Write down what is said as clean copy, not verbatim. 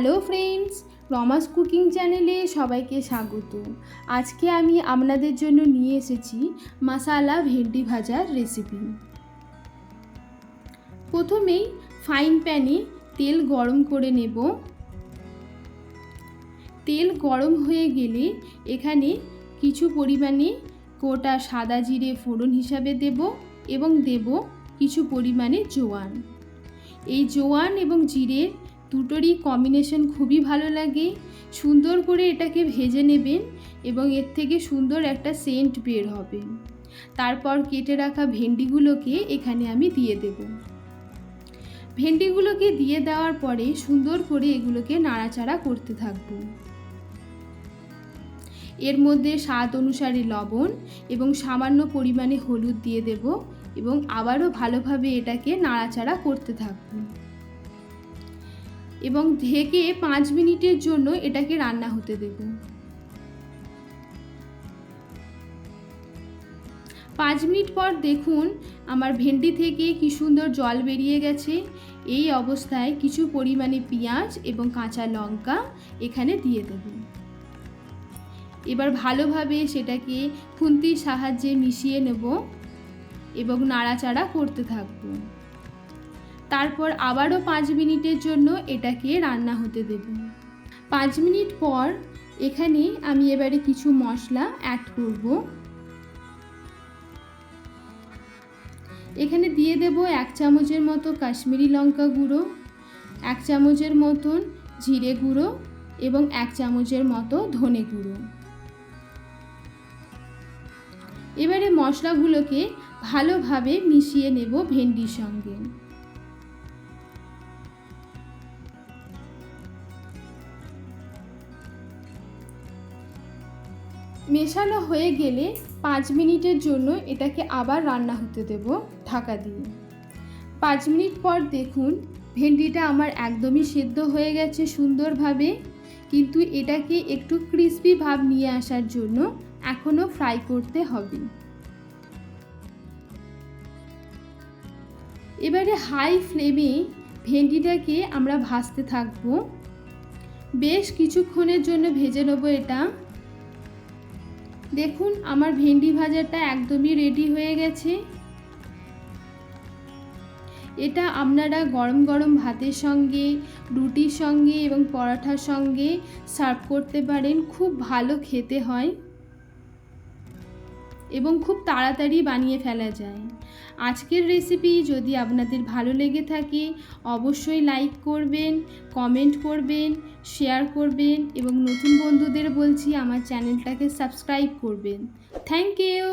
Hello friends, রমাস cooking চ্যানেলে সবাইকে স্বাগত। আজকে আমি আপনাদের জন্য নিয়ে এসেছি মশালা ভেন্ডি ভাজার রেসিপি। প্রথমেই ফ্রাইং প্যানে তেল গরম করে নেব। তেল গরম হয়ে গেলে এখানে কিছু পরিমাণে গোটা সাদা জিরে ফোড়ন হিসাবে দেব এবং দেব কিছু পরিমাণে জোয়ান। এই জোয়ান এবং জিরের দুটোরই কম্বিনেশন খুবই ভালো লাগে। সুন্দর করে এটাকে ভেজে নেবেন এবং এর থেকে সুন্দর একটা সেন্ট বের হবে। তারপর কেটে রাখা ভেন্ডিগুলোকে এখানে আমি দিয়ে দেব। ভেন্ডিগুলোকে দিয়ে দেওয়ার পরে সুন্দর করে এগুলোকে নাড়াচাড়া করতে থাকব। এর মধ্যে স্বাদ অনুসারে লবণ এবং সামান্য পরিমাণে হলুদ দিয়ে দেব এবং আবারও ভালোভাবে এটাকে নাড়াচাড়া করতে থাকব এবং ঢেকে 5 মিনিটের জন্য এটাকে রান্না হতে দেব। 5 মিনিট পর দেখুন আমার ভেন্ডি থেকে কি সুন্দর জল বেরিয়ে গেছে। এই অবস্থায় কিছু পরিমাণে পেঁয়াজ এবং কাঁচা লঙ্কা এখানে দিয়ে দেব। এবার ভালোভাবে সেটাকে খুন্তির সাহায্যে মিশিয়ে নেব এবং নাড়াচাড়া করতে থাকব। তারপর আবারও 5 মিনিটের জন্য এটাকে রান্না হতে দেব। 5 মিনিট পর এখানে আমি এবারে কিছু মশলা অ্যাড করব। এখানে দিয়ে দেব 1 চামচের মতো কাশ্মীরি লঙ্কা গুঁড়ো, 1 চামচের মতন জিরে গুঁড়ো এবং 1 চামচের মতো ধনে গুঁড়ো। এবারে মশলাগুলোকে ভালোভাবে মিশিয়ে নেব ভেন্ডির সঙ্গে। মেশানো হয়ে গেলে 5 মিনিটের জন্য এটাকে আবার রান্না হতে দেব ঢাকা দিয়ে। 5 মিনিট পর দেখুন ভেন্ডিটা আমার একদমই সেদ্ধ হয়ে গেছে সুন্দরভাবে, কিন্তু এটাকে একটু ক্রিস্পি ভাব নিয়ে আসার জন্য এখনও ফ্রাই করতে হবে। এবারে হাই ফ্লেমে ভেন্ডিটাকে আমরা ভাজতে থাকব। বেশ কিছুক্ষণের জন্য ভেজে নেব এটা। দেখুন আমার ভেন্ডি ভাজাটা একদমই রেডি হয়ে গেছে। এটা আপনারা গরম গরম ভাতের সঙ্গে, রুটির সঙ্গে এবং পরোটার সঙ্গে সার্ভ করতে পারেন। খুব ভালো খেতে হয় এবং খুব তাড়াতাড়ি বানিয়ে ফেলা যায়। আজকের রেসিপি যদি আপনাদের ভালো লেগে থাকে অবশ্যই লাইক করবেন, কমেন্ট করবেন, শেয়ার করবেন এবং নতুন বন্ধুদের বলছি আমার চ্যানেলটাকে সাবস্ক্রাইব করবেন। Thank you.